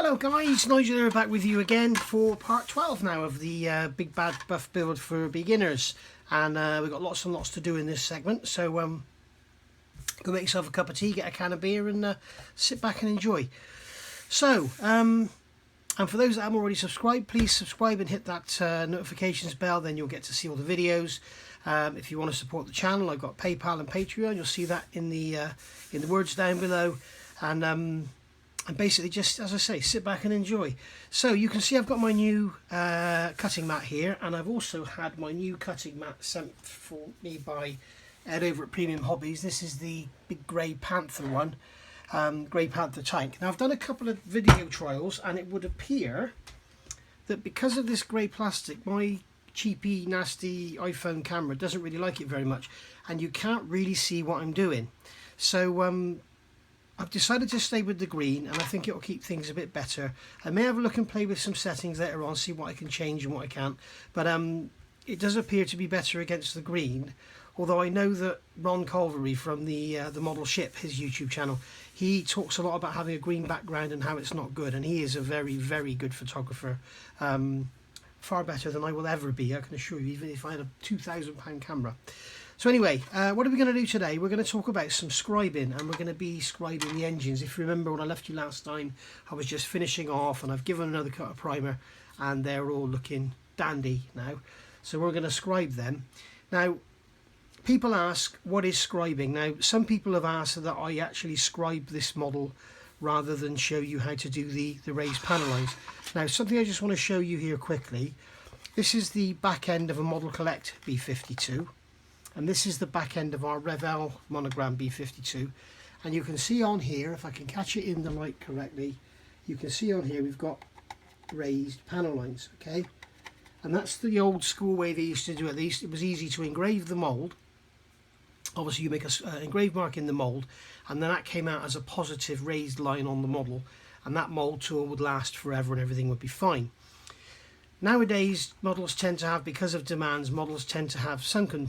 Hello guys, Nigel here back with you again for part 12 now of the Big Bad Buff build for beginners, and we've got lots and lots to do in this segment, so go make yourself a cup of tea, get a can of beer and sit back and enjoy. So, and for those that haven't already subscribed, please subscribe and hit that notifications bell, then you'll get to see all the videos. If you want to support the channel, I've got PayPal and Patreon, you'll see that in the words down below, and basically just, as I say, sit back and enjoy. So you can see I've got my new cutting mat here, and I've also had my new cutting mat sent for me by Ed over at Premium Hobbies. This is the big grey Panther one, grey Panther tank. Now I've done a couple of video trials, and it would appear that because of this grey plastic, my cheapy nasty iPhone camera doesn't really like it very much, and you can't really see what I'm doing. So I've decided to stay with the green, and I think it will keep things a bit better. I may have a look and play with some settings later on, see what I can change and what I can't, but it does appear to be better against the green, although I know that Ron Culvery from the Model Ship, his YouTube channel, he talks a lot about having a green background and how it's not good, and he is a very, very good photographer, far better than I will ever be, I can assure you, even if I had a £2,000 camera. So anyway, what are we going to do today? We're going to talk about some scribing, and we're going to be scribing the engines. If you remember when I left you last time, I was just finishing off, and I've given another coat of primer, and they're all looking dandy now. So we're going to scribe them. Now, people ask, what is scribing? Now, some people have asked that I actually scribe this model rather than show you how to do the raised panel lines. Now, something I just want to show you here quickly. This is the back end of a Model Collect B52. And this is the back end of our Revell Monogram B52, and you can see on here, if I can catch it in the light correctly, you can see on here we've got raised panel lines, okay? And that's the old school way they used to do it. It was easy to engrave the mould. Obviously you make an engraved mark in the mould, and then that came out as a positive raised line on the model, and that mould tool would last forever and everything would be fine. Nowadays, models tend to have, because of demands, models tend to have sunken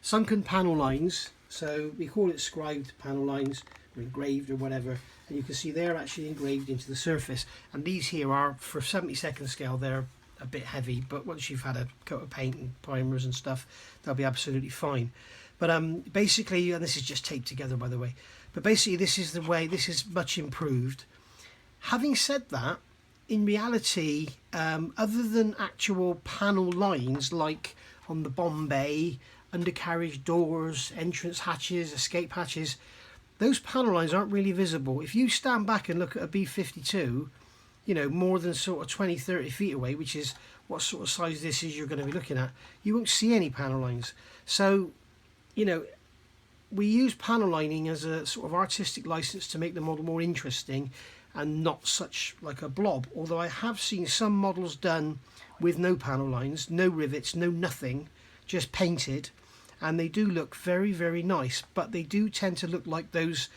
sunken panel lines. So we call it scribed panel lines, or engraved or whatever. And you can see they're actually engraved into the surface. And these here are, for 70-second scale, they're a bit heavy. But once you've had a coat of paint and primers and stuff, they'll be absolutely fine. But basically, and this is just taped together, by the way. But basically, this is the way, this is much improved. Having said that, in reality, other than actual panel lines like on the Bombay, undercarriage doors, entrance hatches, escape hatches, those panel lines aren't really visible. If you stand back and look at a B52, you know, more than sort of 20-30 feet away, which is what sort of size this is you're going to be looking at, you won't see any panel lines. So, you know, we use panel lining as a sort of artistic license to make the model more interesting and not such like a blob, although I have seen some models done with no panel lines, no rivets, no nothing, just painted, and they do look very, very nice, but they do tend to look like those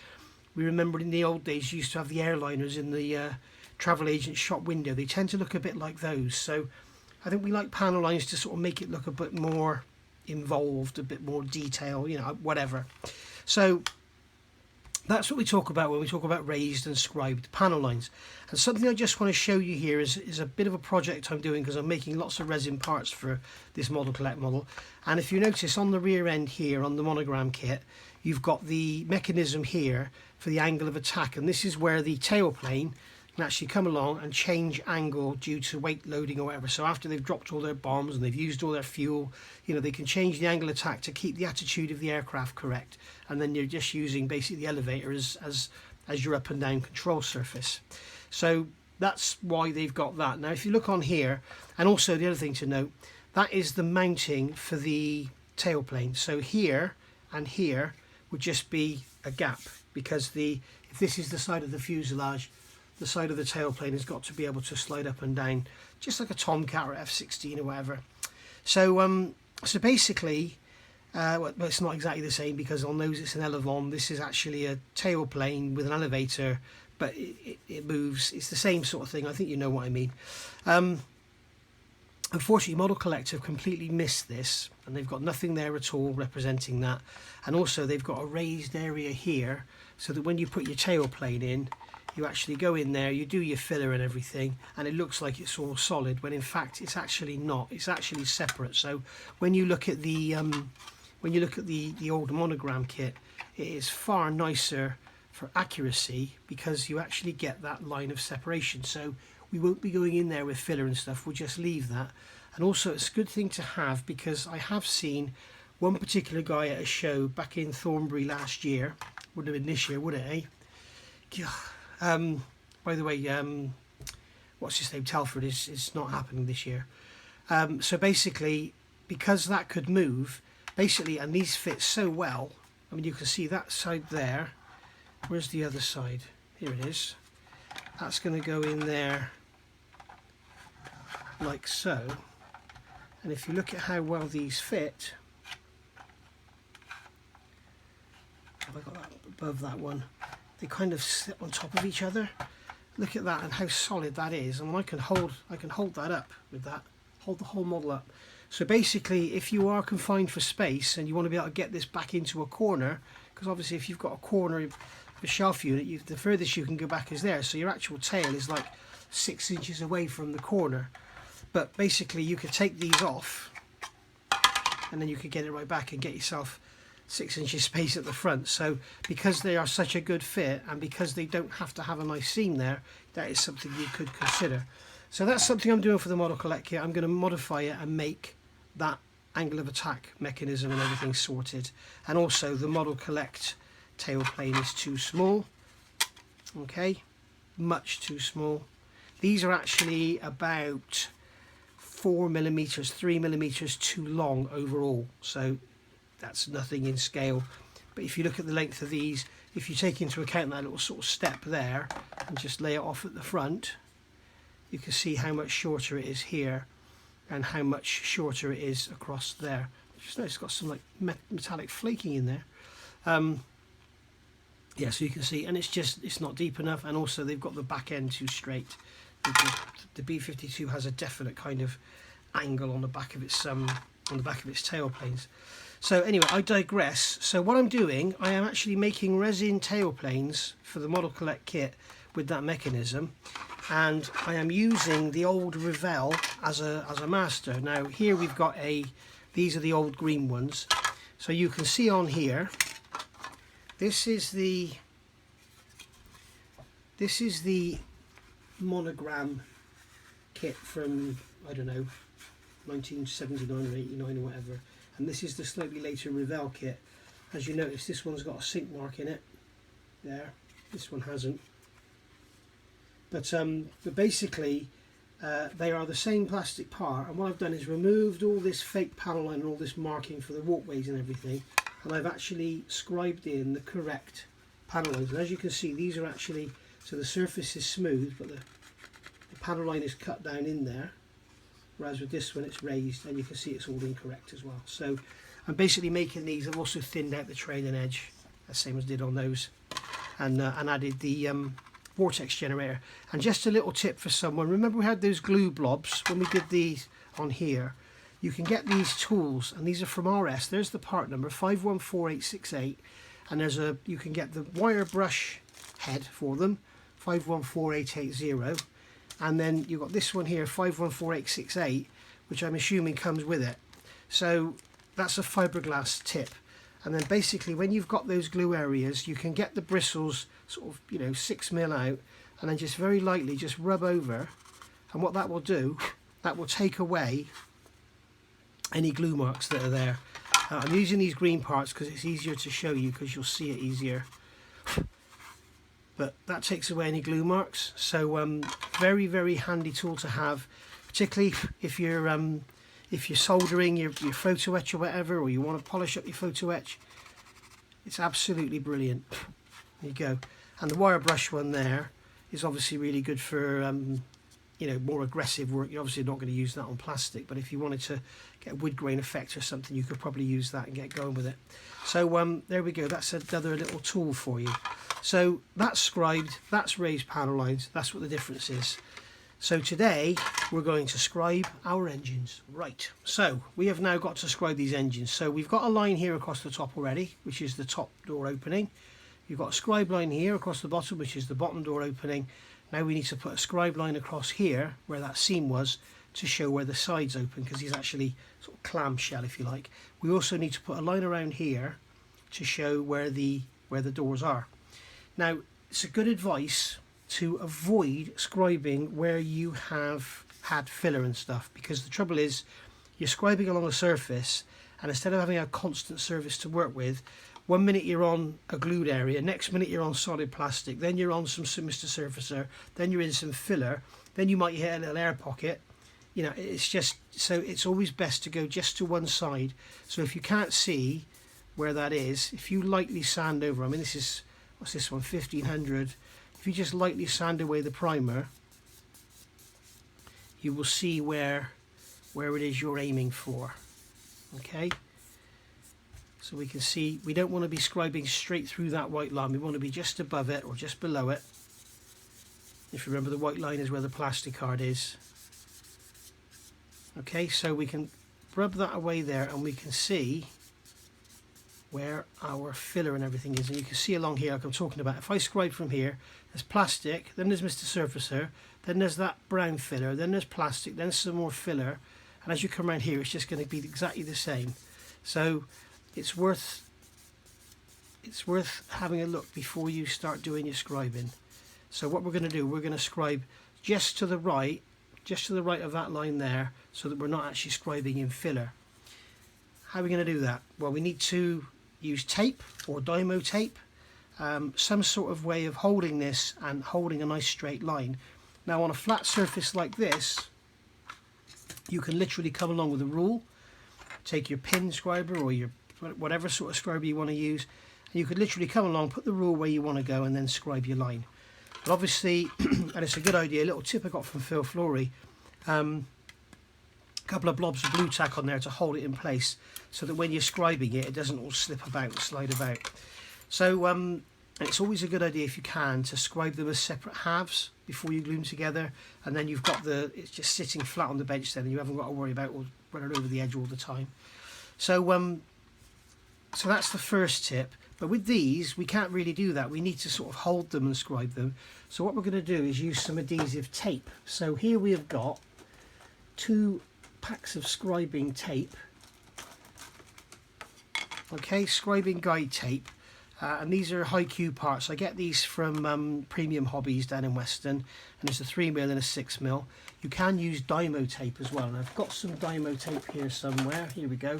we remember in the old days used to have the airliners in the travel agent shop window. They tend to look a bit like those, so I think we like panel lines to sort of make it look a bit more involved, a bit more detail, you know, whatever. So that's what we talk about when we talk about raised and scribed panel lines. And something I just want to show you here is a bit of a project I'm doing, because I'm making lots of resin parts for this Model Collect model. And if you notice on the rear end here on the monogram kit, you've got the mechanism here for the angle of attack, and this is where the tail plane can actually come along and change angle due to weight loading or whatever. So after they've dropped all their bombs and they've used all their fuel, you know, they can change the angle of attack to keep the attitude of the aircraft correct, and then you're just using basically the elevator as your up and down control surface. So that's why they've got that. Now if you look on here, and also the other thing to note, that is the mounting for the tailplane. So here and here would just be a gap, because if this is the side of the fuselage, the side of the tailplane has got to be able to slide up and down, just like a Tomcat or F-16 or whatever. So so basically, well, it's not exactly the same, because on those it's an elevon. This is actually a tailplane with an elevator, but it moves. It's the same sort of thing. I think you know what I mean. Unfortunately, Model Collect have completely missed this, and they've got nothing there at all representing that. And also they've got a raised area here, so that when you put your tail plane in, you actually go in there, you do your filler and everything, and it looks like it's all solid, when in fact it's actually not. It's actually separate. So when you look at the old monogram kit, it is far nicer for accuracy because you actually get that line of separation. So we won't be going in there with filler and stuff, we'll just leave that. And also it's a good thing to have, because I have seen one particular guy at a show back in Thornbury last year, wouldn't have been this year, would it, eh? By the way, what's his name, Telford, is not happening this year. So basically, because that could move, basically, and these fit so well, I mean, you can see that side there. Where's the other side? Here it is. That's going to go in there like so. And if you look at how well these fit, have I got that above that one? They kind of sit on top of each other. Look at that and how solid that is. And I can hold that up with that, hold the whole model up. So basically, if you are confined for space and you want to be able to get this back into a corner, because obviously if you've got a corner of a shelf unit, the furthest you can go back is there, so your actual tail is like 6 inches away from the corner. But basically you could take these off and then you could get it right back and get yourself 6 inches space at the front. So because they are such a good fit, and because they don't have to have a nice seam there, that is something you could consider. So that's something I'm doing for the Model Collect kit. I'm going to modify it and make that angle of attack mechanism and everything sorted. And also the Model Collect tail plane is too small, okay, much too small. These are actually about 4mm, 3mm too long overall, so that's nothing in scale. But if you look at the length of these, if you take into account that little sort of step there and just lay it off at the front, you can see how much shorter it is here and how much shorter it is across there. Just notice it's got some like metallic flaking in there. Yeah, so you can see, and it's not deep enough, and also they've got the back end too straight. The B52 has a definite kind of angle on the back of its tail planes. So anyway, I digress. So what I'm doing, I am actually making resin tail planes for the Model Collect kit with that mechanism, and I am using the old Revell as a master. Now here we've got these are the old green ones, so you can see on here, this is the monogram kit from, I don't know, 1979 or 89 or whatever, and this is the slightly later Revell kit. As you notice, this one's got a sink mark in it there, this one hasn't, but basically they are the same plastic part, and what I've done is removed all this fake panel line and all this marking for the walkways and everything, and I've actually scribed in the correct panel lines. And as you can see, these are actually, so the surface is smooth, but the panel line is cut down in there, whereas with this one it's raised, and you can see it's all incorrect as well. So I'm basically making these. I've also thinned out the trailing edge, the same as did on those, and added the vortex generator. And just a little tip for someone, remember we had those glue blobs when we did these on here? You can get these tools, and these are from RS. There's the part number 514868, and you can get the wire brush head for them, 514880, and then you've got this one here, 514868, which I'm assuming comes with it. So that's a fiberglass tip, and then basically when you've got those glue areas, you can get the bristles sort of 6mm out, and then just very lightly just rub over, and what that will do, that will take away any glue marks that are there. I'm using these green parts because it's easier to show you, because you'll see it easier. But that takes away any glue marks. So very, very handy tool to have, particularly if you're soldering your photo etch or whatever, or you want to polish up your photo etch. It's absolutely brilliant. There you go. And the wire brush one there is obviously really good for more aggressive work. You're obviously not going to use that on plastic, but if you wanted to get a wood grain effect or something, you could probably use that and get going with it. So there we go, that's another little tool for you. So that's scribed, that's raised panel lines, that's what the difference is. So today we're going to scribe our engines. Right, so we have now got to scribe these engines. So we've got a line here across the top already, which is the top door opening. You've got a scribe line here across the bottom, which is the bottom door opening. Now we need to put a scribe line across here where that seam was to show where the sides open, because he's actually sort of clamshell, if you like. We also need to put a line around here to show where the doors are. Now it's a good advice to avoid scribing where you have had filler and stuff, because the trouble is you're scribing along a surface, and instead of having a constant surface to work with, one minute you're on a glued area, next minute you're on solid plastic, then you're on some Mr. Surfacer, then you're in some filler, then you might hit a little air pocket. You know, it's just, so it's always best to go just to one side. So if you can't see where that is, if you lightly sand over, I mean this is, what's this one, 1500, if you just lightly sand away the primer, you will see where it is you're aiming for. Okay, so we can see we don't want to be scribing straight through that white line, we want to be just above it or just below it. If you remember, the white line is where the plastic card is. Okay, so we can rub that away there and we can see where our filler and everything is, and you can see along here like I'm talking about. If I scribe from here, there's plastic, then there's Mr. Surfacer, then there's that brown filler, then there's plastic, then some more filler, and as you come around here it's just going to be exactly the same. So it's worth having a look before you start doing your scribing. So what we're going to do, we're going to scribe just to the right of that line there, so that we're not actually scribing in filler. How are we going to do that? Well, we need to use tape or Dymo tape, some sort of way of holding this and holding a nice straight line. Now on a flat surface like this, you can literally come along with a rule, take your pin scriber or your whatever sort of scriber you want to use, and you could literally come along, put the rule where you want to go, and then scribe your line. But obviously, and it's a good idea, a little tip I got from Phil Flory, a couple of blobs of blue tack on there to hold it in place, so that when you're scribing it, it doesn't all slip about and slide about. So it's always a good idea, if you can, to scribe them as separate halves before you glue them together, and then you've got it's just sitting flat on the bench then, and you haven't got to worry about running over the edge all the time. So so that's the first tip. But with these, we can't really do that. We need to sort of hold them and scribe them. So what we're going to do is use some adhesive tape. So here we have got 2 packs of scribing tape. Okay, scribing guide tape. And these are high Q parts. I get these from Premium Hobbies down in Weston. And there's a 3mm and a 6mm. You can use Dymo tape as well. And I've got some Dymo tape here somewhere. Here we go.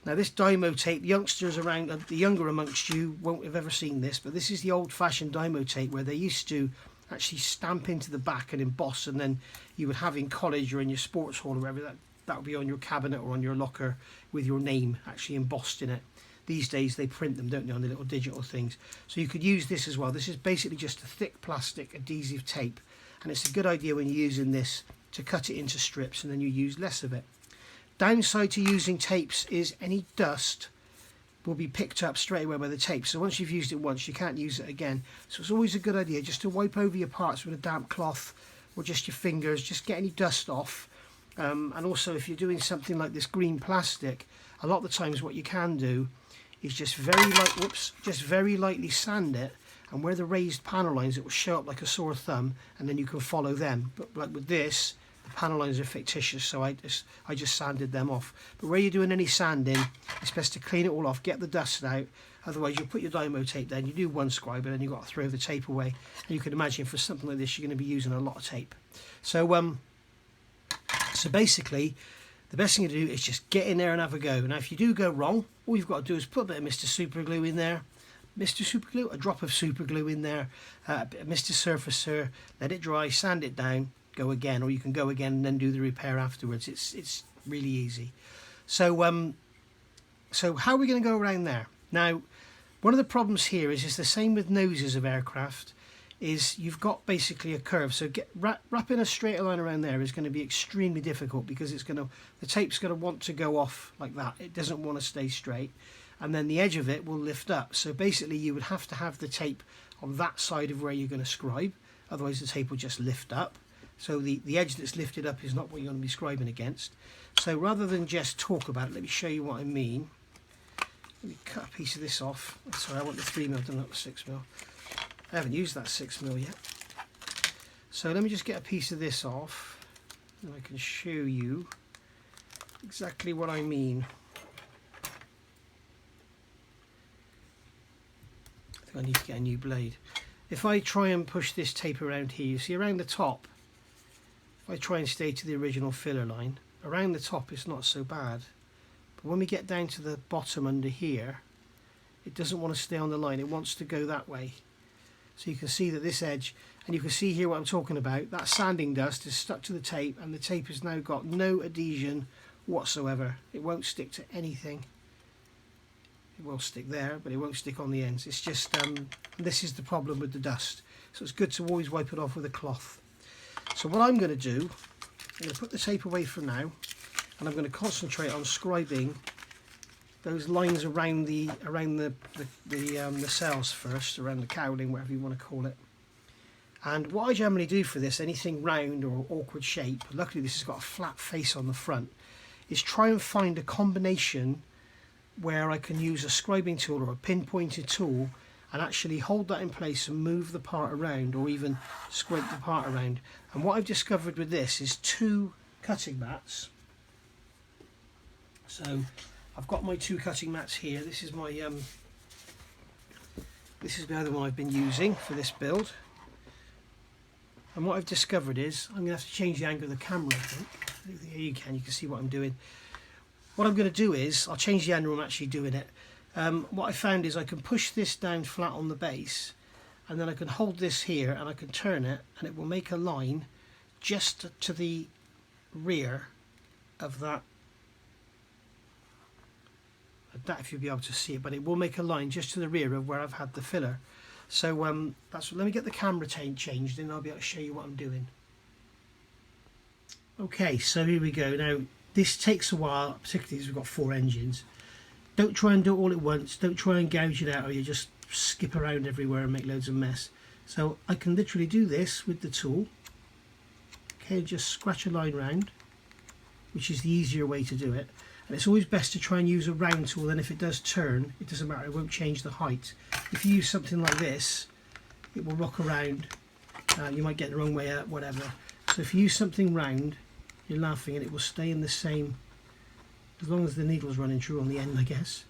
Now this Dymo tape, youngsters around, the younger amongst you won't have ever seen this, but this is the old-fashioned Dymo tape where they used to actually stamp into the back and emboss, and then you would have in college or in your sports hall or wherever, that would be on your cabinet or on your locker with your name actually embossed in it. These days they print them, don't they, on the little digital things. So you could use this as well. This is basically just a thick plastic adhesive tape, and it's a good idea when you're using this to cut it into strips, and then you use less of it. Downside to using tapes is any dust will be picked up straight away by the tape. So once you've used it once, you can't use it again. So it's always a good idea just to wipe over your parts with a damp cloth or just your fingers, just get any dust off. And also if you're doing something like this green plastic, a lot of the times what you can do is just very lightly sand it, and where the raised panel lines, it will show up like a sore thumb, and then you can follow them. But like with this, the panel lines are fictitious, so I just sanded them off. But where you're doing any sanding, it's best to clean it all off, get the dust out. Otherwise you'll put your Dymo tape down, you do one scribe, and then you've got to throw the tape away. And you can imagine for something like this you're going to be using a lot of tape. So so basically the best thing to do is just get in there and have a go. Now if you do go wrong, all you've got to do is put a bit of Mr. Super Glue in there. Mr. Super Glue, a drop of super glue in there, a bit of Mr. Surfacer, let it dry, sand it down, go again, or you can go again and then do the repair afterwards. It's really easy. So so how are we going to go around there? Now, one of the problems here is the same with noses of aircraft, is you've got basically a curve. So wrapping a straight line around there is going to be extremely difficult, because the tape's going to want to go off like that. It doesn't want to stay straight, and then the edge of it will lift up. So basically you would have to have the tape on that side of where you're going to scribe, otherwise the tape will just lift up. So the edge that's lifted up is not what you're going to be scribing against. So rather than just talk about it, let me show you what I mean. Let me cut a piece of this off. Sorry, I want the 3mm, not the 6mm. I haven't used that 6mm yet. So let me just get a piece of this off, and I can show you exactly what I mean. I think I need to get a new blade. If I try and push this tape around here, you see around the top, if I try and stay to the original filler line, around the top it's not so bad. But when we get down to the bottom under here, it doesn't want to stay on the line, it wants to go that way. So you can see that this edge, and you can see here what I'm talking about, that sanding dust is stuck to the tape, and the tape has now got no adhesion whatsoever. It won't stick to anything. It will stick there, but it won't stick on the ends. It's just, this is the problem with the dust. So it's good to always wipe it off with a cloth. So what I'm going to do, I'm going to put the tape away for now, and I'm going to concentrate on scribing those lines around the cells first, around the cowling, whatever you want to call it. And what I generally do for this, anything round or awkward shape, luckily this has got a flat face on the front, is try and find a combination where I can use a scribing tool or a pinpointed tool and actually hold that in place and move the part around, or even scrape the part around. And what I've discovered with this is 2 cutting mats. So I've got my 2 cutting mats here. This is my this is the other one I've been using for this build. And what I've discovered is I'm going to have to change the angle of the camera, I think. Here you can see what I'm doing. What I'm going to do is, I'll change the angle I'm actually doing it. What I found is I can push this down flat on the base, and then I can hold this here and I can turn it, and it will make a line just to the rear of that. I doubt if you'll be able to see it, but it will make a line just to the rear of where I've had the filler. So that's, let me get the camera changed and I'll be able to show you what I'm doing. Okay, so here we go. Now this takes a while, particularly as we've got 4 engines. Don't try and do it all at once. Don't try and gouge it out, or you just skip around everywhere and make loads of mess. So I can literally do this with the tool. Okay, just scratch a line round, which is the easier way to do it. And it's always best to try and use a round tool, then if it does turn, it doesn't matter, it won't change the height. If you use something like this, it will rock around, you might get the wrong way up, whatever. So if you use something round, you're laughing, and it will stay in the same, as long as the needle's running true on the end, I guess.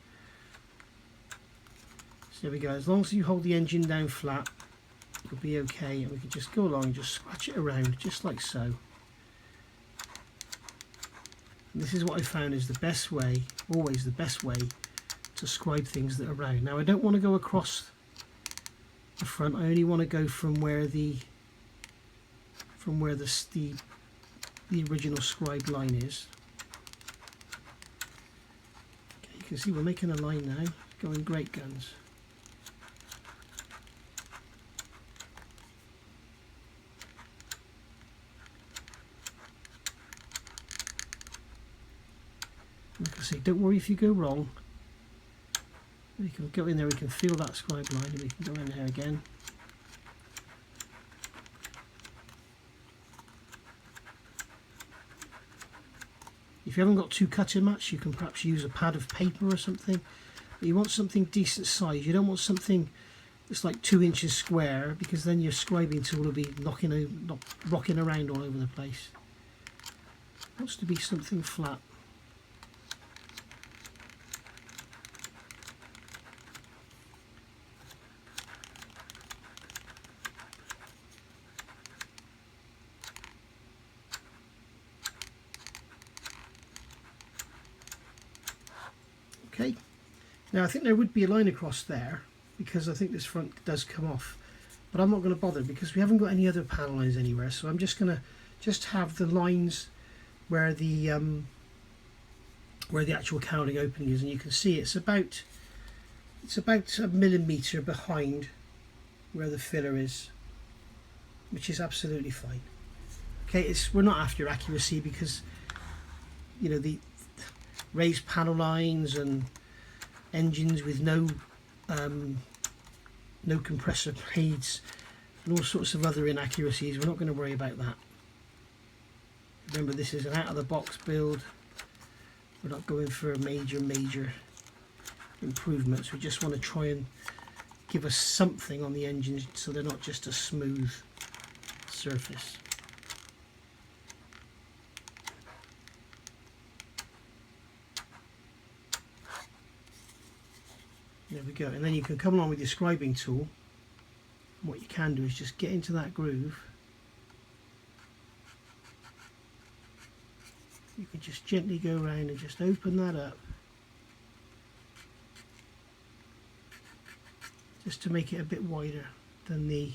So there we go, as long as you hold the engine down flat, it'll be okay, and we can just go along and just scratch it around, just like so. And this is what I found is the best way, always the best way, to scribe things that are round. Now I don't want to go across the front, I only want to go from where the original scribed line is. Okay, you can see we're making a line now, going great guns. Like I say, don't worry if you go wrong. We can go in there, we can feel that scribe line, and we can go in there again. If you haven't got 2 cutting mats, you can perhaps use a pad of paper or something. But you want something decent size. You don't want something that's like 2 inches square, because then your scribing tool will be rocking around all over the place. It wants to be something flat. Okay, now I think there would be a line across there, because I think this front does come off, but I'm not going to bother because we haven't got any other panel lines anywhere, so I'm just going to have the lines where the actual cowling opening is, and you can see it's about a millimetre behind where the filler is, which is absolutely fine. Okay, we're not after accuracy, because you know the raised panel lines and engines with no compressor blades and all sorts of other inaccuracies, we're not going to worry about that. Remember, this is an out-of-the-box build. We're not going for major improvements. We just want to try and give us something on the engines so they're not just a smooth surface. There we go. And then you can come along with your scribing tool. And what you can do is just get into that groove. You can just gently go around and just open that up, just to make it a bit wider than the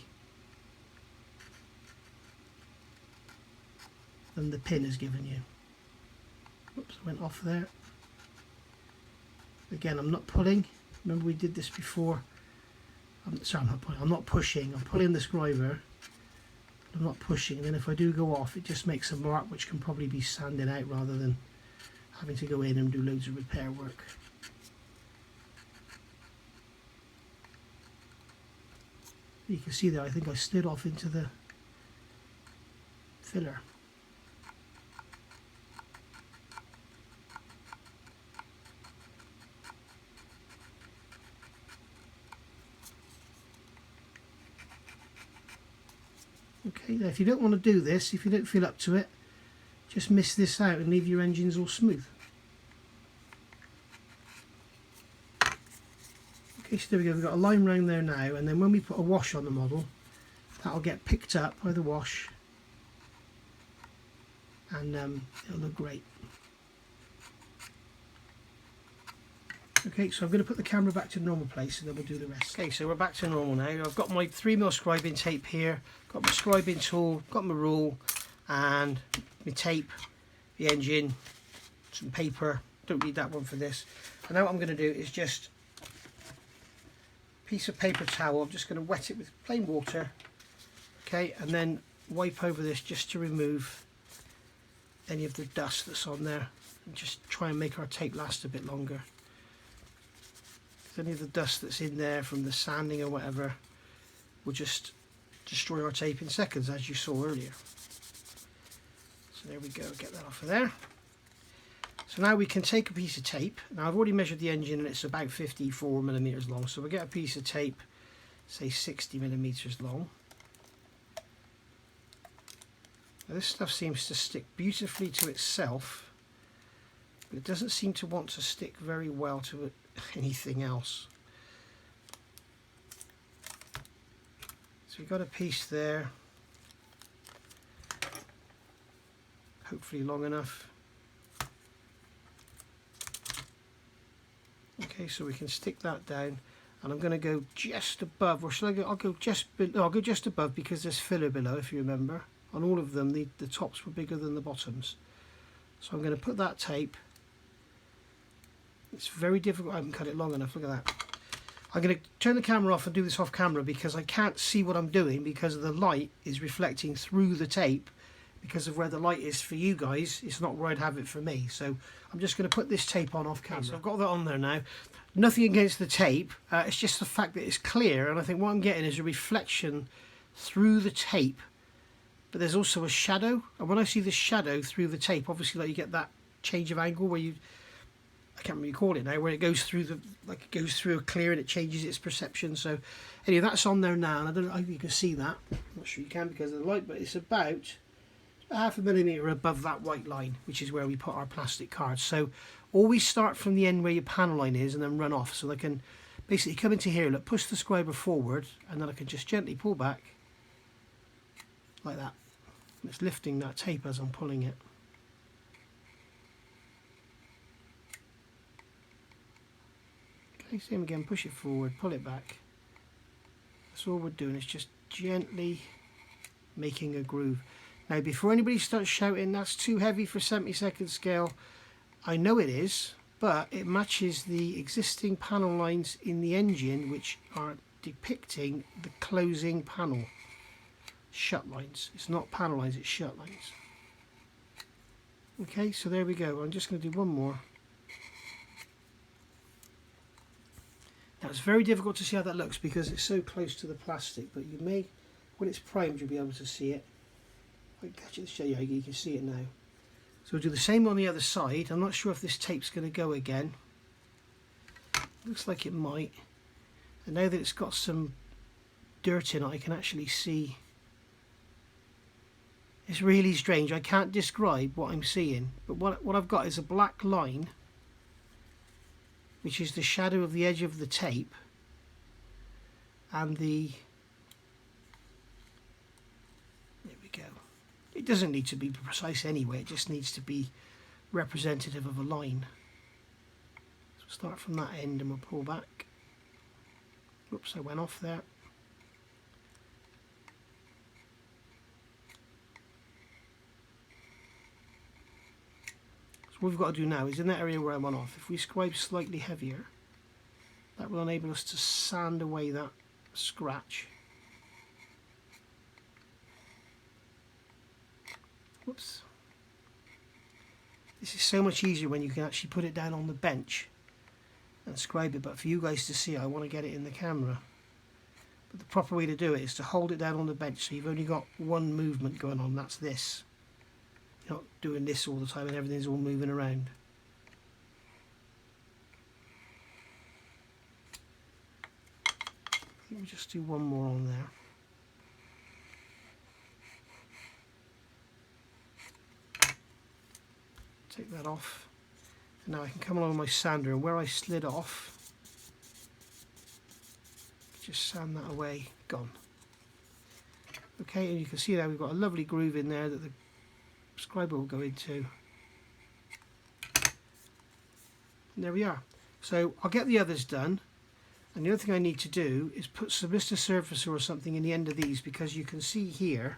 pin has given you. Oops, I went off there. Again, I'm not pulling. Remember, we did this before. I'm not pulling. I'm not pushing. I'm pulling the scriber. I'm not pushing, and then if I do go off, it just makes a mark which can probably be sanded out rather than having to go in and do loads of repair work. You can see there, I think I slid off into the filler. Okay, now if you don't want to do this, if you don't feel up to it, just miss this out and leave your engines all smooth. Okay, so there we go, we've got a line round there now, and then when we put a wash on the model, that'll get picked up by the wash, and it'll look great. Okay, so I'm going to put the camera back to normal place and then we'll do the rest. Okay, so we're back to normal now. I've got my 3mm scribing tape here, got my scribing tool, got my rule and my tape, the engine, some paper. Don't need that one for this. And now what I'm going to do is just a piece of paper towel. I'm just going to wet it with plain water, okay, and then wipe over this just to remove any of the dust that's on there and just try and make our tape last a bit longer. Any of the dust that's in there from the sanding or whatever will just destroy our tape in seconds, as you saw earlier. So there we go, get that off of there. So now we can take a piece of tape. Now I've already measured the engine and it's about 54mm long, so we'll get a piece of tape, say 60mm long. Now this stuff seems to stick beautifully to itself, but it doesn't seem to want to stick very well to anything else. So we've got a piece there, hopefully long enough. Okay, so we can stick that down, and I'm going to go just above, or shall I go? I'll go just below. I'll go just above because there's filler below. If you remember, on all of them, the tops were bigger than the bottoms. So I'm going to put that tape. It's very difficult. I haven't cut it long enough. Look at that. I'm going to turn the camera off and do this off camera because I can't see what I'm doing because the light is reflecting through the tape. Because of where the light is for you guys, it's not where I'd have it for me. So I'm just going to put this tape on off camera. Okay, so I've got that on there now. Nothing against the tape. It's just the fact that it's clear, and I think what I'm getting is a reflection through the tape. But there's also a shadow, and when I see the shadow through the tape, obviously, like, you get that change of angle where you, I can't remember what you call it now, where it goes through the, like it goes through a clear and it changes its perception. So anyway, that's on there now, and I don't know if you can see that. I'm not sure you can because of the light, but it's about 0.5 millimetre above that white line, which is where we put our plastic cards. So always start from the end where your panel line is and then run off. So I can basically come into here, look, push the scriber forward, and then I can just gently pull back like that. And it's lifting that tape as I'm pulling it. Okay, same again, push it forward, pull it back. That's all we're doing, is just gently making a groove. Now, before anybody starts shouting, that's too heavy for 70-second scale, I know it is, but it matches the existing panel lines in the engine, which are depicting the closing panel. Shut lines. It's not panel lines, it's shut lines. Okay, so there we go. I'm just going to do one more. Now, it's very difficult to see how that looks because it's so close to the plastic, but you may, when it's primed, you'll be able to see it. I can catch it, yeah, you can see it now. So we'll do the same on the other side. I'm not sure if this tape's going to go again. Looks like it might. And now that it's got some dirt in it, I can actually see. It's really strange. I can't describe what I'm seeing, but what I've got is a black line, which is the shadow of the edge of the tape, and there we go. It doesn't need to be precise anyway, it just needs to be representative of a line. So start from that end and we'll pull back. Oops, I went off there. So what we've got to do now is in that area where I went off, if we scribe slightly heavier, that will enable us to sand away that scratch. Whoops. This is so much easier when you can actually put it down on the bench and scribe it, but for you guys to see, I want to get it in the camera. But the proper way to do it is to hold it down on the bench, so you've only got one movement going on, that's this. You're not doing this all the time and everything's all moving around. I think we'll just do one more on there. Take that off. And now I can come along with my sander, and where I slid off, just sand that away, gone. Okay, and you can see now we've got a lovely groove in there that the scriber will go into. And there we are. So I'll get the others done, and the other thing I need to do is put some Mr. Surfacer or something in the end of these, because you can see here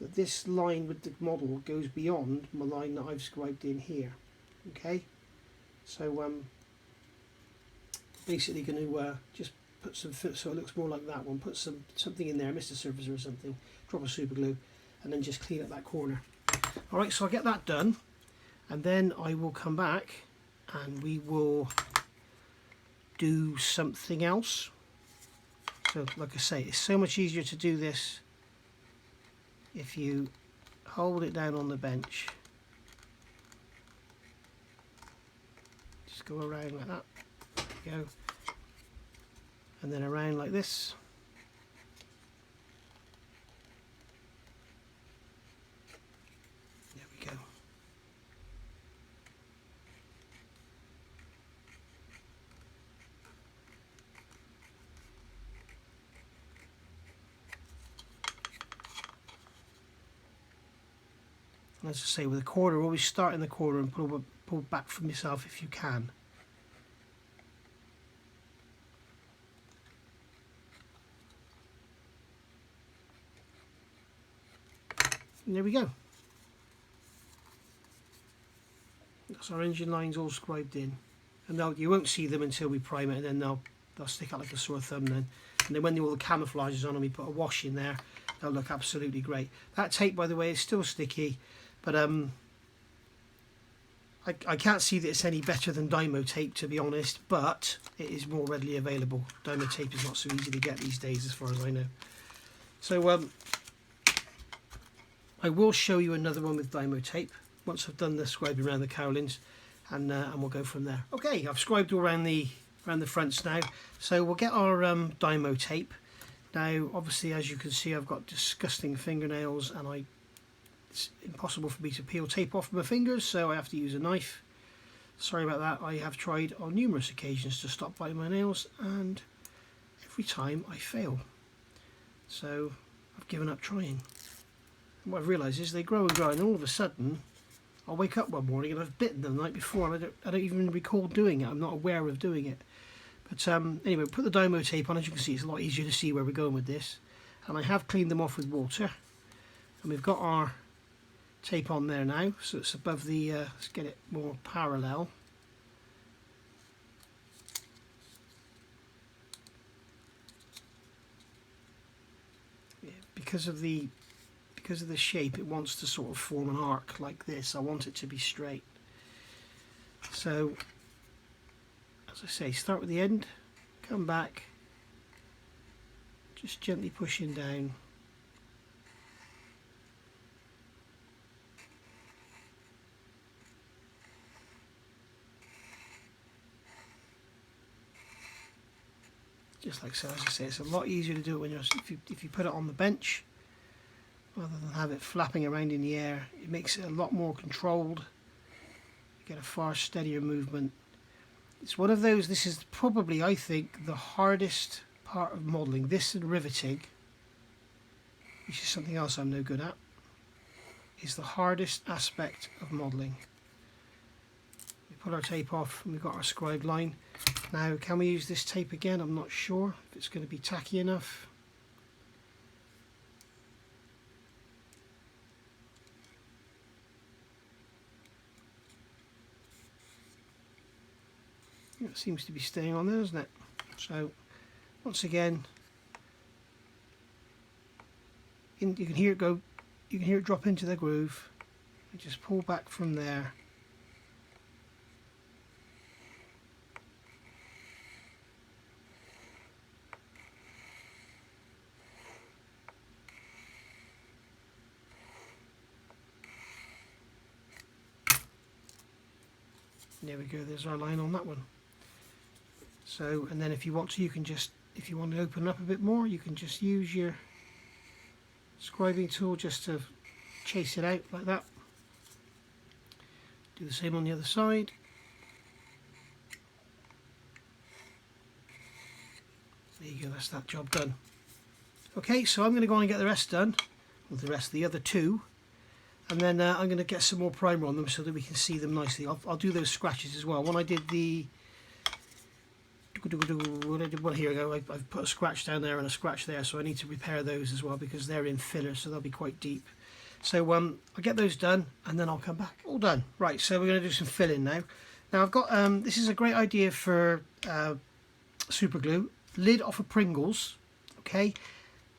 that this line with the model goes beyond my line that I've scribed in here. Okay, so basically going to just put some, so it looks more like that one, put something in there, Mr. Surfacer or something, drop a super glue, and then just clean up that corner. Alright, so I'll get that done, and then I will come back and we will do something else. So like I say, it's so much easier to do this if you hold it down on the bench. Just go around like that. There we go. And then around like this. There we go. As I say, with a corner, always start in the corner and pull back from yourself if you can. And there we go. That's our engine lines all scribed in. And you won't see them until we prime it, and then they'll stick out like a sore thumb then. And then when all the camouflage is on and we put a wash in there, they'll look absolutely great. That tape, by the way, is still sticky, but I can't see that it's any better than Dymo Tape, to be honest, but it is more readily available. Dymo Tape is not so easy to get these days, as far as I know. So I will show you another one with Dymo Tape once I've done the scribing around the cowlings, and we'll go from there. Okay, I've scribed all around the fronts now, so we'll get our Dymo Tape. Now, obviously, as you can see, I've got disgusting fingernails, and it's impossible for me to peel tape off my fingers, so I have to use a knife. Sorry about that. I have tried on numerous occasions to stop biting my nails, and every time I fail. So I've given up trying. And what I've realised is they grow and grow, and all of a sudden I'll wake up one morning and I've bitten them the night before, and I don't even recall doing it. I'm not aware of doing it. But anyway, put the Dymo Tape on. As you can see, it's a lot easier to see where we're going with this. And I have cleaned them off with water. And we've got our tape on there now, so it's above the, let's get it more parallel. Yeah, because of the shape, it wants to sort of form an arc like this. I want it to be straight. So, as I say, start with the end, come back, just gently pushing down. just like so. As I say, it's a lot easier to do it when you're if you put it on the bench rather than have it flapping around in the air. It makes it a lot more controlled. You get a far steadier movement. It's one of those, this is probably, I think, the hardest part of modelling. This and riveting, which is something else I'm no good at, is the hardest aspect of modelling. We put our tape off and we've got our scribe line. Now, can we use this tape again? I'm not sure if it's going to be tacky enough. It seems to be staying on there, doesn't it? So, once again, you can hear it go. You can hear it drop into the groove. And just pull back from there. There we go. There's our line on that one. So, and then if you want to, you can just, if you want to open up a bit more, you can just use your scribing tool just to chase it out like that. Do the same on the other side. There you go, that's that job done. Okay, so I'm going to go on and get the rest done, with the rest of the other two, and then I'm going to get some more primer on them so that we can see them nicely. I'll do those scratches as well. When I did the well, here we go. I've put a scratch down there and a scratch there, so I need to repair those as well because they're in filler, so they'll be quite deep. So I'll get those done and then I'll come back. All done. Right, so we're going to do some filling now. Now I've got this is a great idea for super glue. Lid off of Pringles. Okay,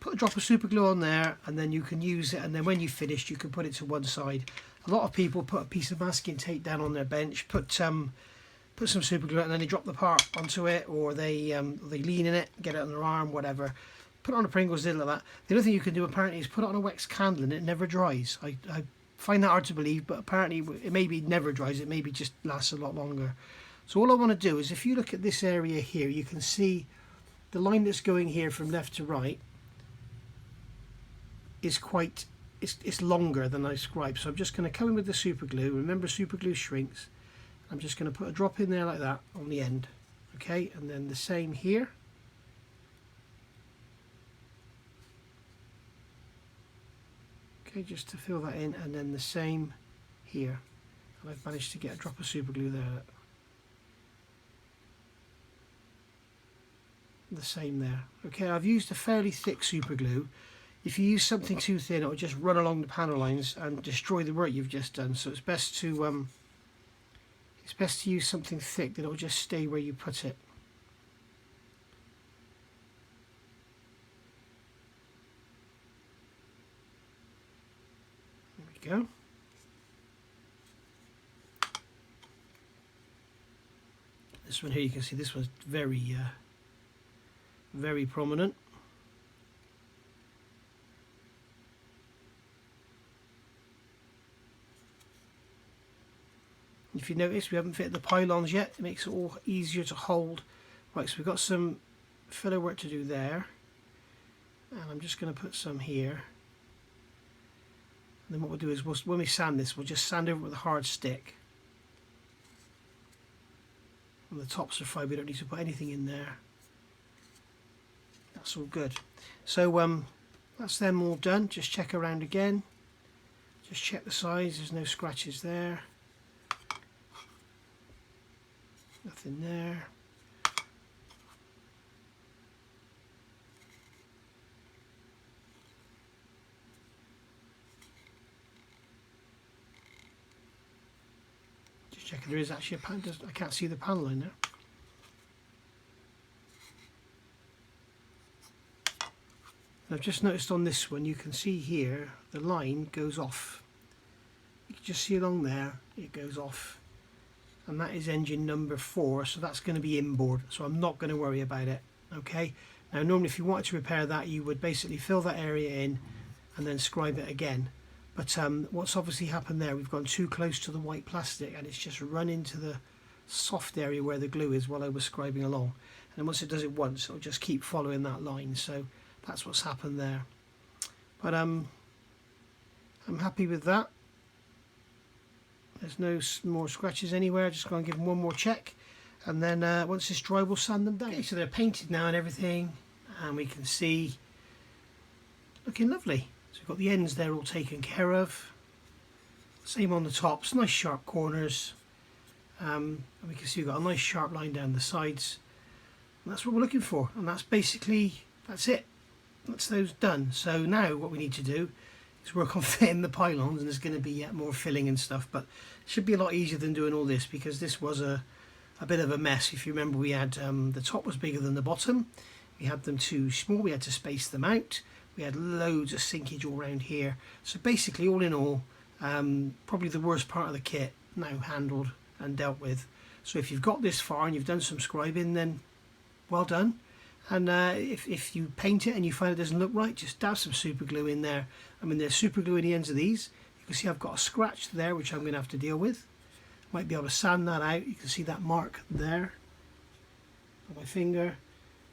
put a drop of super glue on there and then you can use it, and then when you've finished you can put it to one side. A lot of people put a piece of masking tape down on their bench, put some super glue and then they drop the part onto it, or they lean in it, get it on their arm, whatever. Put it on a Pringles lid like that. The other thing you can do apparently is put it on a wax candle and it never dries. I find that hard to believe, but apparently it maybe never dries, it maybe just lasts a lot longer. So all I want to do is, if you look at this area here, you can see the line that's going here from left to right is quite, it's longer than I scribed. So I'm just going to come in with the super glue. Remember, super glue shrinks. I'm just going to put a drop in there like that on the end, okay, and then the same here. Okay, just to fill that in, and then the same here. And I've managed to get a drop of super glue there. The same there. Okay, I've used a fairly thick super glue. If you use something too thin, it will just run along the panel lines and destroy the work you've just done. So it's best to use something thick that it will just stay where you put it. There we go. This one here, you can see this one's very very prominent. If you notice, we haven't fitted the pylons yet. It makes it all easier to hold. Right, so we've got some filler work to do there, and I'm just going to put some here. And then what we'll do is, when we sand this, we'll just sand over with a hard stick. And the tops are fine, we don't need to put anything in there. That's all good. So that's them all done. Just check around again. Just check the size, there's no scratches there. Nothing there. Just checking there is actually a panel. I can't see the panel in there. I've just noticed on this one, you can see here the line goes off. You can just see along there it goes off, and that is engine number 4, so that's going to be inboard, so I'm not going to worry about it. Okay, now normally if you wanted to repair that, you would basically fill that area in and then scribe it again, but what's obviously happened there, we've gone too close to the white plastic and it's just run into the soft area where the glue is while I was scribing along. and once it does it once, it'll just keep following that line. So that's what's happened there. But I'm happy with that. There's no more scratches anywhere. Just going to give them one more check, and then once it's dry, we'll sand them down. Okay, so they're painted now and everything, and we can see looking lovely. So we've got the ends there all taken care of. Same on the tops, nice sharp corners. And we can see we've got a nice sharp line down the sides. And that's what we're looking for. And that's it. That's those done. So now what we need to do is work on fitting the pylons, and there's going to be yet more filling and stuff, but it should be a lot easier than doing all this, because this was a bit of a mess. If you remember, we had the top was bigger than the bottom. We had them too small. We had to space them out. We had loads of sinkage all around here. So basically, all in all, probably the worst part of the kit now handled and dealt with. So if you've got this far and you've done some scribing, then well done. And if you paint it and you find it doesn't look right, just dab some super glue in there. I mean, there's super glue in the ends of these. You can see I've got a scratch there, which I'm going to have to deal with. Might be able to sand that out. You can see that mark there on my finger.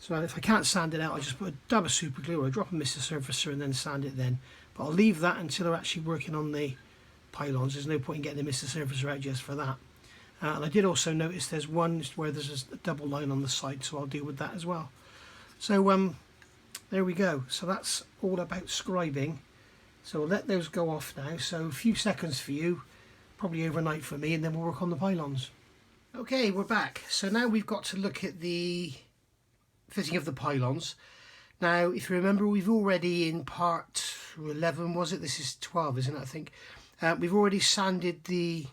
So if I can't sand it out, I'll just put a dab of super glue or a drop of Mr. Surfacer and then sand it then. But I'll leave that until we're actually working on the pylons. There's no point in getting the Mr. Surfacer out just for that. And I did also notice there's one where there's a double line on the side, so I'll deal with that as well. So there we go. So that's all about scribing. So we'll let those go off now. So a few seconds for you, probably overnight for me, and then we'll work on the pylons. Okay, we're back. So now we've got to look at the fitting of the pylons. Now, if you remember, we've already in part 11, was it? This is 12, isn't it? I think. We've already sanded the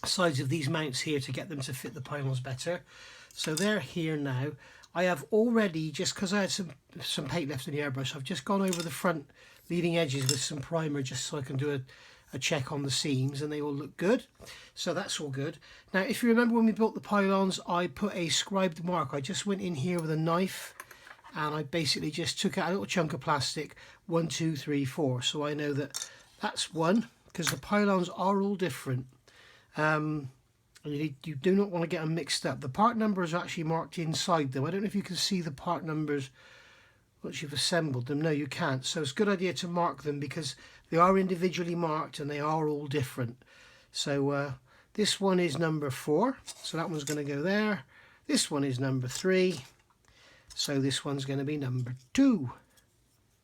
sides of these mounts here to get them to fit the pylons better. So they're here now. I have already, just because I had some paint left in the airbrush, I've just gone over the front leading edges with some primer just so I can do a check on the seams, and they all look good. So that's all good. Now, if you remember when we built the pylons, I put a scribed mark. I just went in here with a knife and I basically just took out a little chunk of plastic, 1, 2, 3, 4. So I know that that's one, because the pylons are all different. And you do not want to get them mixed up. The part numbers are actually marked inside them. I don't know if you can see the part numbers once you've assembled them. No, you can't. So it's a good idea to mark them, because they are individually marked and they are all different. So this one is number 4. So that one's going to go there. This one is number 3. So this one's going to be number 2.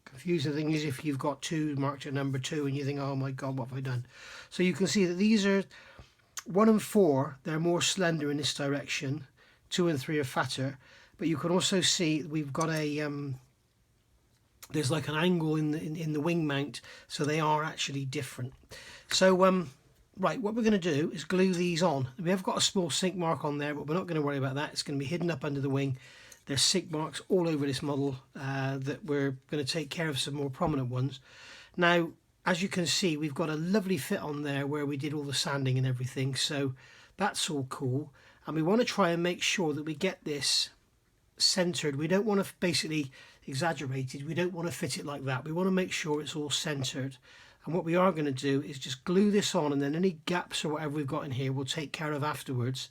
Confusing thing is if you've got 2 marked at number 2 and you think, oh my God, what have I done? So you can see that these are 1 and 4, they're more slender in this direction. 2 and 3 are fatter. But you can also see we've got a there's like an angle in the wing mount, so they are actually different. So right, what we're going to do is glue these on. We have got a small sink mark on there, but we're not going to worry about that. It's going to be hidden up under the wing. There's sink marks all over this model that we're going to take care of some more prominent ones. Now, as you can see, we've got a lovely fit on there where we did all the sanding and everything, so that's all cool. And we want to try and make sure that we get this centered. We don't want to basically exaggerated. We don't want to fit it like that. We want to make sure it's all centered. And what we are going to do is just glue this on, and then any gaps or whatever we've got in here we'll take care of afterwards,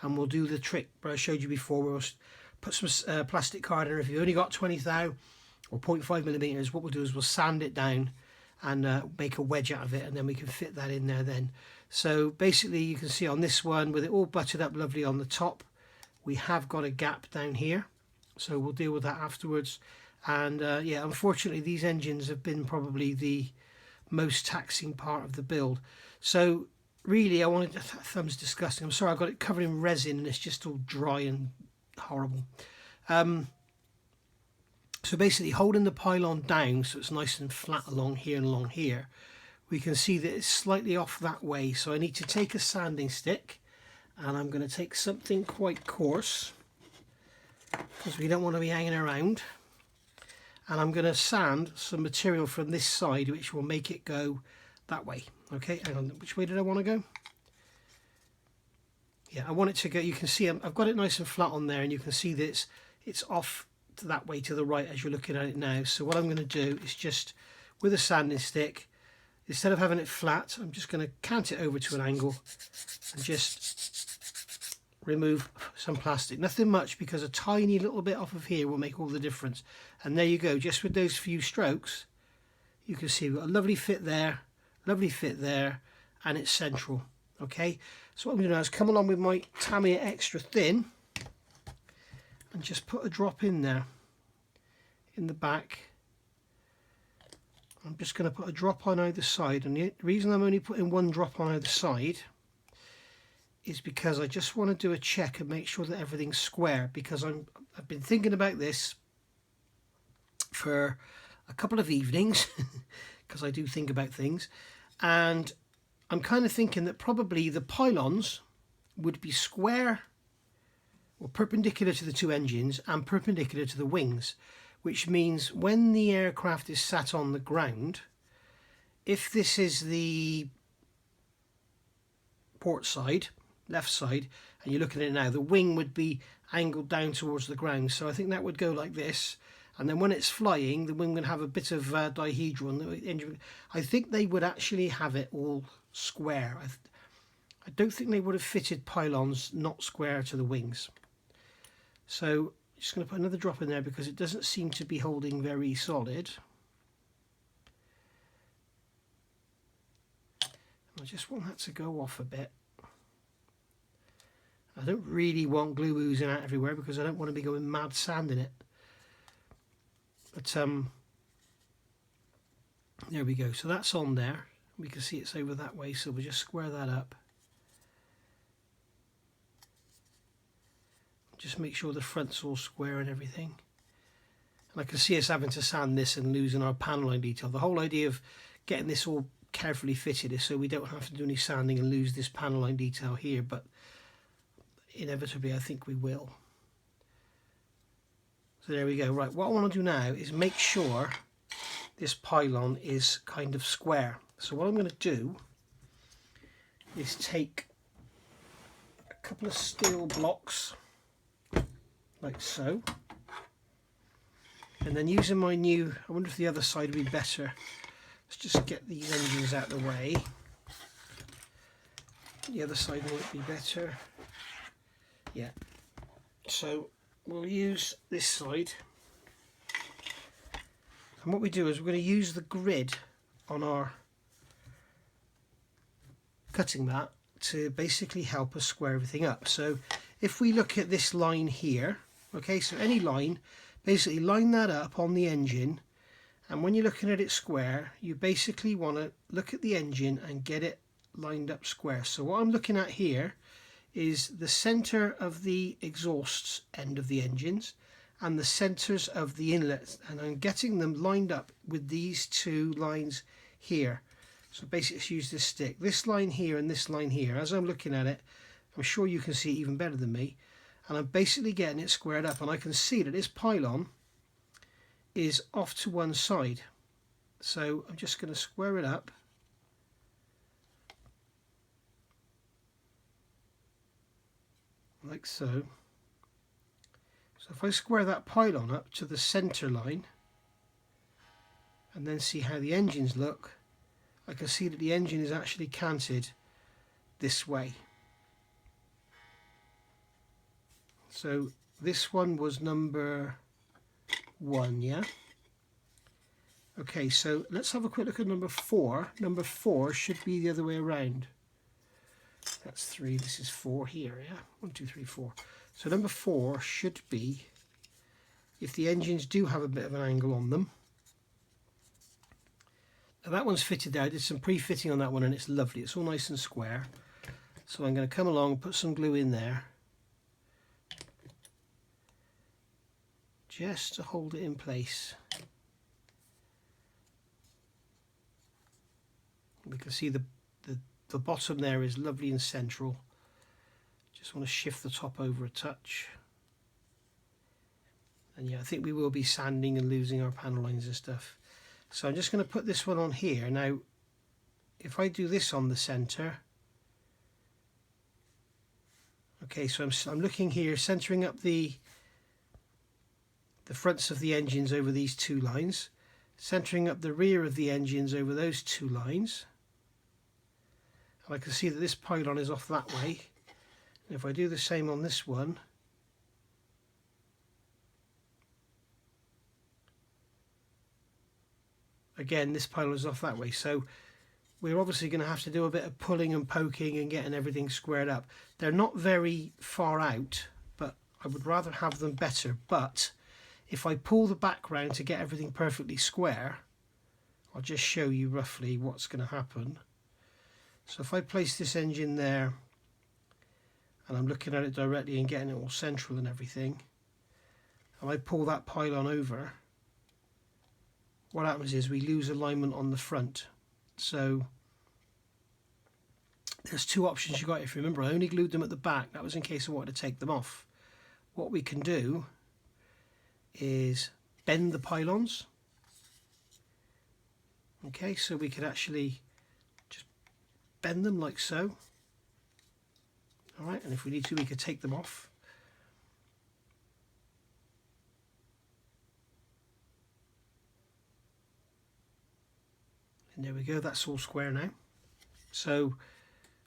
and we'll do the trick where I showed you before. We'll put some plastic card in. If you've only got 20 thou or 0.5 millimeters, what we'll do is we'll sand it down and make a wedge out of it, and then we can fit that in there then. So basically you can see on this one, with it all buttered up lovely on the top, we have got a gap down here, so we'll deal with that afterwards. And yeah, unfortunately these engines have been probably the most taxing part of the build. So really, I wanted to, thumb's disgusting, I'm sorry, I've got it covered in resin and it's just all dry and horrible. So basically, holding the pylon down so it's nice and flat along here and along here, we can see that it's slightly off that way. So I need to take a sanding stick, and I'm going to take something quite coarse because we don't want to be hanging around. And I'm going to sand some material from this side, which will make it go that way. Okay, hang on, which way did I want to go? Yeah, I want it to go, you can see I've got it nice and flat on there, and you can see that it's off to that way to the right as you're looking at it now. So what I'm going to do is just, with a sanding stick, instead of having it flat, I'm just going to cant it over to an angle and just remove some plastic. Nothing much, because a tiny little bit off of here will make all the difference. And there you go, just with those few strokes you can see we've got a lovely fit there, and it's central. Okay, so what I'm going to do is come along with my Tamiya extra thin and just put a drop in there in the back. I'm just going to put a drop on either side, and the reason I'm only putting one drop on either side is because I just want to do a check and make sure that everything's square, because I've been thinking about this for a couple of evenings because I do think about things, and I'm kind of thinking that probably the pylons would be square or perpendicular to the two engines and perpendicular to the wings, which means when the aircraft is sat on the ground, if this is the port side, left side, and you're looking at it now, the wing would be angled down towards the ground. So I think that would go like this, and then when it's flying, the wing would have a bit of dihedral. I think they would actually have it all square. I don't think they would have fitted pylons not square to the wings. So just going to put another drop in there because it doesn't seem to be holding very solid. I just want that to go off a bit. I don't really want glue oozing out everywhere because I don't want to be going mad sanding it. But there we go. So that's on there. We can see it's over that way, so we'll just square that up. Just make sure the front's all square and everything. And I can see us having to sand this and losing our panel line detail. The whole idea of getting this all carefully fitted is so we don't have to do any sanding and lose this panel line detail here, but inevitably I think we will. So there we go. Right, what I want to do now is make sure this pylon is kind of square. So what I'm going to do is take a couple of steel blocks like so, and then using my new, I wonder if the other side would be better. Let's just get these engines out of the way. The other side might be better. Yeah, so we'll use this side, and what we do is we're going to use the grid on our cutting mat to basically help us square everything up. So if we look at this line here, okay, so any line, basically line that up on the engine, and when you're looking at it square, you basically want to look at the engine and get it lined up square. So what I'm looking at here is the center of the exhaust end of the engines and the centers of the inlets, and I'm getting them lined up with these two lines here. So basically let's use this stick, this line here and this line here. As I'm looking at it, I'm sure you can see it even better than me, and I'm basically getting it squared up, and I can see that this pylon is off to one side. So I'm just going to square it up. Like so. So if I square that pylon up to the center line and then see how the engines look, I can see that the engine is actually canted this way. So this one was number 1, yeah? Okay, so let's have a quick look at number 4. Number 4 should be the other way around. That's 3, this is 4 here, yeah? 1, 2, 3, 4. So number 4 should be, if the engines do have a bit of an angle on them. Now that one's fitted there. I did some pre-fitting on that one and it's lovely. It's all nice and square. So I'm going to come along and put some glue in there, just to hold it in place. We can see the bottom there is lovely and central. Just want to shift the top over a touch. And yeah, I think we will be sanding and losing our panel lines and stuff. So I'm just going to put this one on here. Now, if I do this on the center, okay, so I'm looking here, centering up the fronts of the engines over these two lines, centering up the rear of the engines over those two lines. And I can see that this pylon is off that way. If I do the same on this one, again this pylon is off that way, so we're obviously going to have to do a bit of pulling and poking and getting everything squared up. They're not very far out, but I would rather have them better. But if I pull the background to get everything perfectly square, I'll just show you roughly what's going to happen. So if I place this engine there and I'm looking at it directly and getting it all central and everything, and I pull that pylon over, what happens is we lose alignment on the front. So there's two options you got. If you remember, I only glued them at the back. That was in case I wanted to take them off. What we can do is bend the pylons. Okay, so we could actually just bend them like so. All right, and if we need to, we could take them off. And there we go, that's all square now. So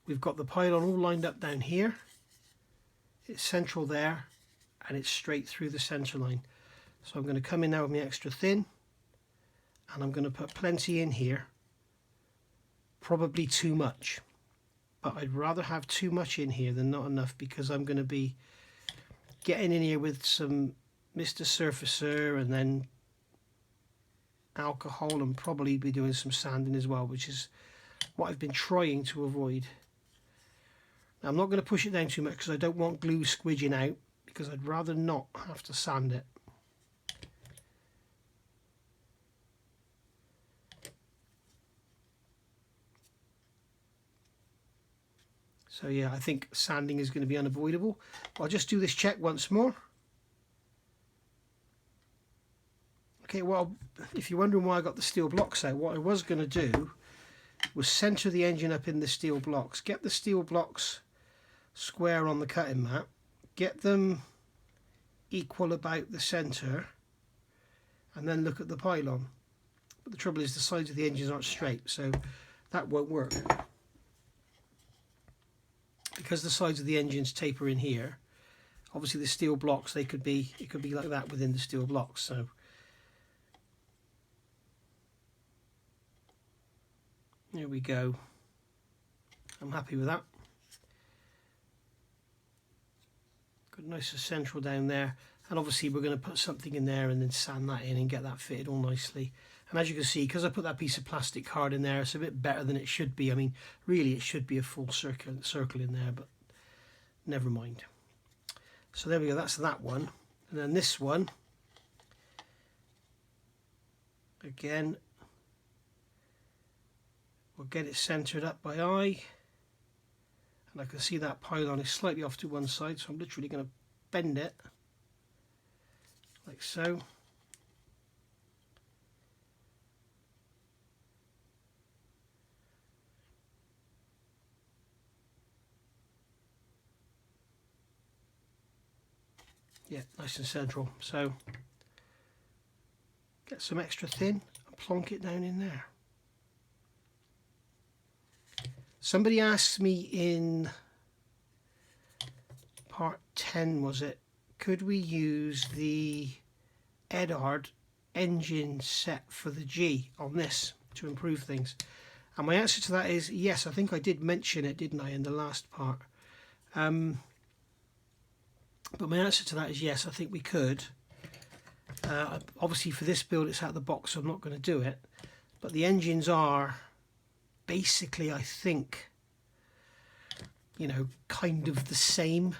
we've got the pylon all lined up down here. It's central there, and it's straight through the centre line. So I'm going to come in now with my extra thin, and I'm going to put plenty in here. Probably too much, but I'd rather have too much in here than not enough, because I'm going to be getting in here with some Mr. Surfacer and then alcohol, and probably be doing some sanding as well, which is what I've been trying to avoid. Now, I'm not going to push it down too much because I don't want glue squidging out, because I'd rather not have to sand it. So yeah, I think sanding is going to be unavoidable. I'll just do this check once more. Okay, well, if you're wondering why I got the steel blocks out, what I was going to do was centre the engine up in the steel blocks, get the steel blocks square on the cutting mat, get them equal about the centre, and then look at the pylon. But the trouble is the sides of the engines aren't straight, so that won't work. Because the sides of the engines taper in here, obviously the steel blocks, it could be like that within the steel blocks. So there we go. I'm happy with that. Got nice and central down there, and obviously we're going to put something in there and then sand that in and get that fitted all nicely. And as you can see, because I put that piece of plastic card in there, it's a bit better than it should be. I mean, really it should be a full circle in there, but never mind. So there we go, that's that one. And then this one, again, we'll get it centered up by eye. And I can see that pylon is slightly off to one side, so I'm literally going to bend it like so. Yeah, nice and central. So get some extra thin and plonk it down in there. Somebody asked me in part 10, was it, could we use the Edard engine set for the G on this to improve things? And my answer to that is yes. I think I did mention it, didn't I, in the last part? But my answer to that is yes, I think we could. Obviously for this build it's out of the box, so I'm not going to do it. But the engines are basically, I think, you know, kind of the same.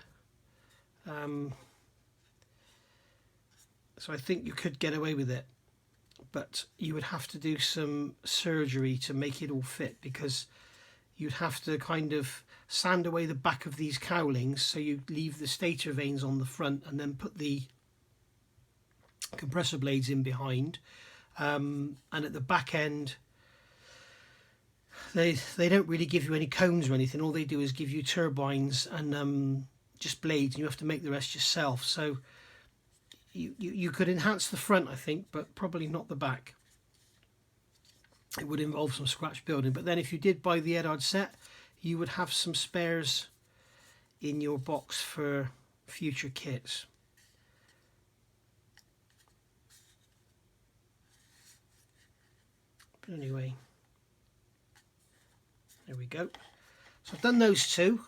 So I think you could get away with it. But you would have to do some surgery to make it all fit, because you'd have to kind of sand away the back of these cowlings, so you leave the stator vanes on the front and then put the compressor blades in behind, and at the back end they don't really give you any cones or anything. All they do is give you turbines and just blades, and you have to make the rest yourself. So you could enhance the front, I think, but probably not the back. It would involve some scratch building. But then if you did buy the Edard set, you would have some spares in your box for future kits. But anyway, there we go. So I've done those two.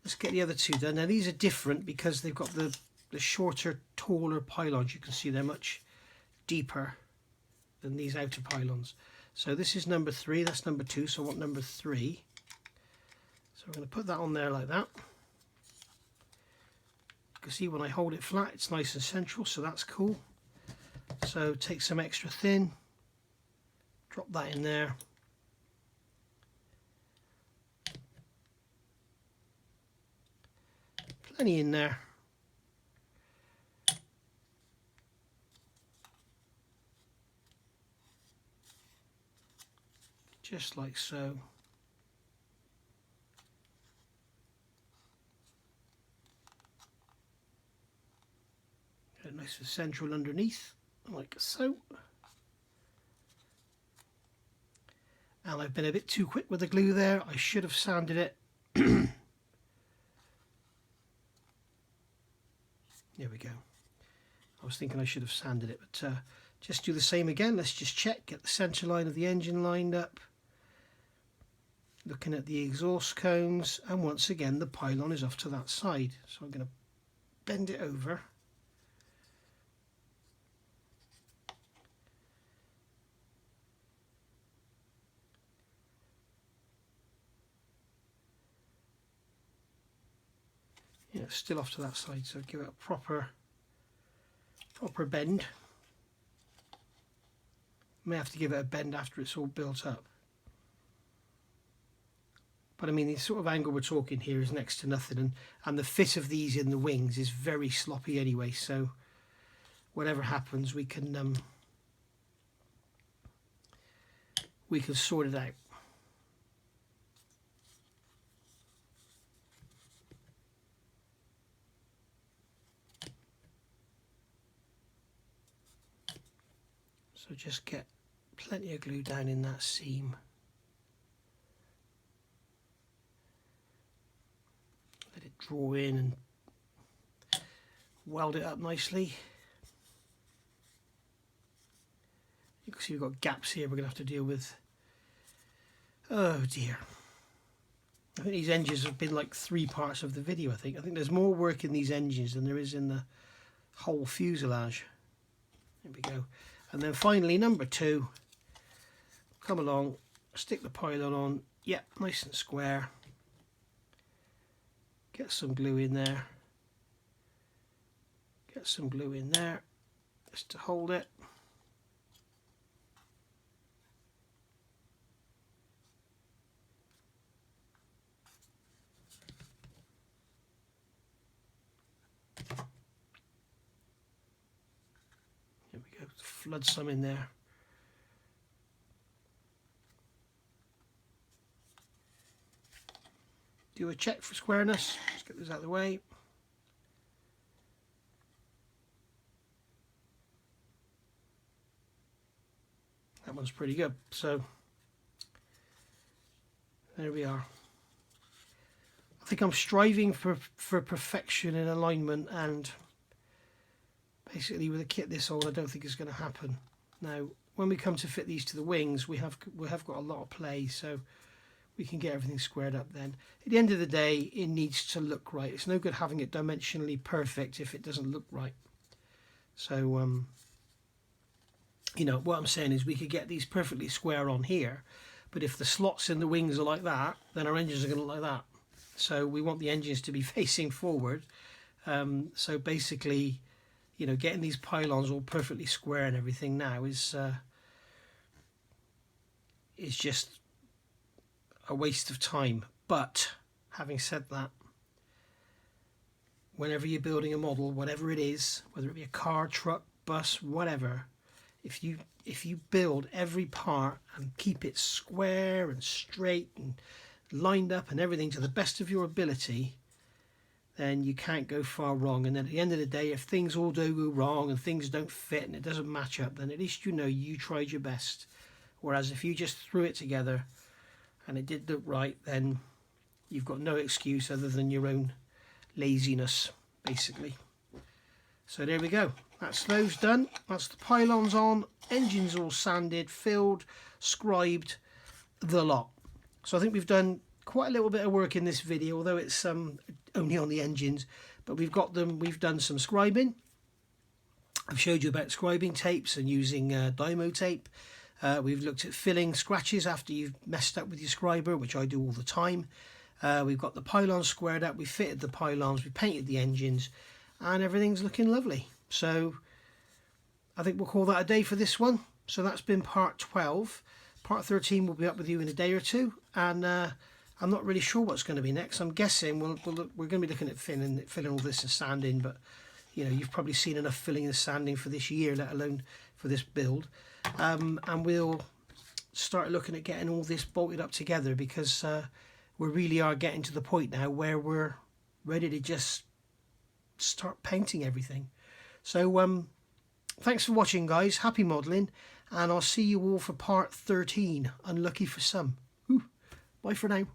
Let's get the other two done. Now these are different because they've got the shorter, taller pylons. You can see they're much deeper than these outer pylons. So this is number 3, that's number 2, so I want number 3. So I'm going to put that on there like that. You can see when I hold it flat, it's nice and central, so that's cool. So take some extra thin, drop that in there. Plenty in there. Just like so. Get it nice and central underneath, like so. And I've been a bit too quick with the glue there. I should have sanded it. There we go. I was thinking I should have sanded it, but just do the same again. Let's just check, get the centre line of the engine lined up. Looking at the exhaust cones, and once again the pylon is off to that side. So I'm going to bend it over. Yeah, it's still off to that side, so give it a proper bend. May have to give it a bend after it's all built up. But I mean, the sort of angle we're talking here is next to nothing, and the fit of these in the wings is very sloppy anyway, so whatever happens we can sort it out. So just get plenty of glue down in that seam. Let it draw in and weld it up nicely. You can see we've got gaps here we're going to have to deal with. Oh dear. I think these engines have been like 3 parts of the video, I think. I think there's more work in these engines than there is in the whole fuselage. There we go. And then finally, number 2, come along, stick the pylon on, yep, nice and square. Get some glue in there. Get some glue in there, just to hold it. There we go, flood some in there. Do a check for squareness. Let's get this out of the way. That one's pretty good. So there we are. I think I'm striving for perfection in alignment, and basically with a kit this old I don't think it's going to happen. Now when we come to fit these to the wings, we have got a lot of play, so we can get everything squared up then. At the end of the day, it needs to look right. It's no good having it dimensionally perfect if it doesn't look right. So, you know, what I'm saying is we could get these perfectly square on here, but if the slots in the wings are like that, then our engines are going to look like that. So we want the engines to be facing forward. So basically, you know, getting these pylons all perfectly square and everything now is just a waste of time. But having said that, whenever you're building a model, whatever it is, whether it be a car, truck, bus, whatever, if you build every part and keep it square and straight and lined up and everything to the best of your ability, then you can't go far wrong. And then at the end of the day, if things all do go wrong and things don't fit and it doesn't match up, then at least you know you tried your best. Whereas if you just threw it together and it did look right, then you've got no excuse other than your own laziness, basically. So there we go. That's those done. That's the pylons on, engines all sanded, filled, scribed, the lot. So I think we've done quite a little bit of work in this video, although it's only on the engines, but we've got them. We've done some scribing. I've showed you about scribing tapes and using Dymo Tape. We've looked at filling scratches after you've messed up with your scriber, which I do all the time. We've got the pylons squared up, we fitted the pylons, we painted the engines, and everything's looking lovely. So I think we'll call that a day for this one. So that's been part 12. Part 13 will be up with you in a day or two, and I'm not really sure what's going to be next. I'm guessing we're going to be looking at filling all this and sanding, but you know, you've probably seen enough filling and sanding for this year, let alone for this build. And we'll start looking at getting all this bolted up together, because we really are getting to the point now where we're ready to just start painting everything. So thanks for watching, guys. Happy modelling, and I'll see you all for part 13. Unlucky for some. Bye for now.